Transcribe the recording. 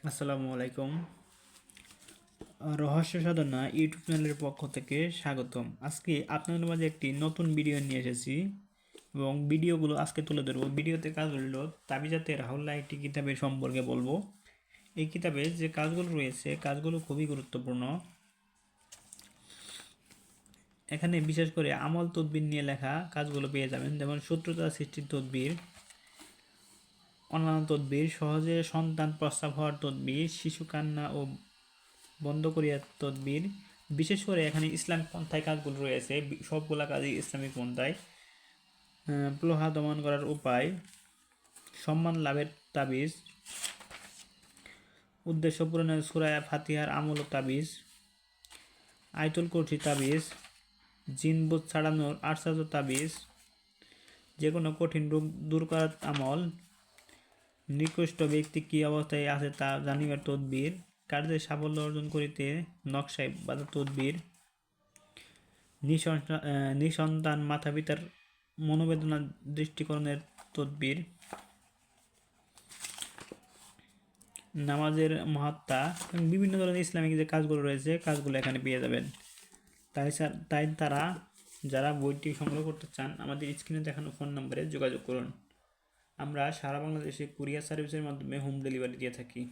আসসালামু আলাইকুম। রহস্য সাধনা ইউটিউব চ্যানেলের পক্ষ থেকে স্বাগতম। আজকে আপনাদের মাঝে একটি নতুন ভিডিও নিয়ে এসেছি এবং ভিডিওগুলো আজকে তুলে ধরবো। ভিডিওতে কাজ হলো তাবিজাতে রাহুল্লাহ একটি কিতাবের সম্পর্কে বলবো। এই কিতাবে যে কাজগুলো রয়েছে কাজগুলো খুবই গুরুত্বপূর্ণ। এখানে বিশেষ করে আমল তদবির নিয়ে লেখা কাজগুলো পেয়ে যাবেন, যেমন শত্রুতা সৃষ্টির তদবির, অন্যান্য তদবির, সহজে সন্তান প্রস্রাব হওয়ার তদবির, শিশু কান্না ও বন্ধ করিয়া তদবির। বিশেষ করে এখানে ইসলামিক পন্থায় কাজগুলো রয়েছে, সবগুলা কাজই ইসলামিক পন্থায়। প্লোহা দমন করার উপায়, সম্মান লাভের তাবিজ, উদ্দেশ্য পূরণের সূরা ফাতিহার আমল ও তাবিজ, আয়তুল কুরসি তাবিজ, জিনবুত ছাড়ানোর আশ্চর্য তাবিজ, যে কোনো কঠিন রোগ দূর করার আমল, নিকৃষ্ট ব্যক্তি কী অবস্থায় আছে তা জানিবার তদবির, কার্যে সাফল্য অর্জন করিতে নকশায় বাধা তদবির, নিঃসন্তান মাতা পিতার মনোবেদনা দৃষ্টিকরণের তদবির, নামাজের মহাত্মা এবং বিভিন্ন ধরনের ইসলামিক যে কাজগুলো রয়েছে কাজগুলো এখানে পেয়ে যাবেন। তাই তারা যারা বইটি সংগ্রহ করতে চান আমাদের স্ক্রিনে দেখানো ফোন নম্বরে যোগাযোগ করুন। আমরা সারা বাংলাদেশে কুরিয়ার সার্ভিসের মাধ্যমে হোম ডেলিভারি দিয়ে থাকি।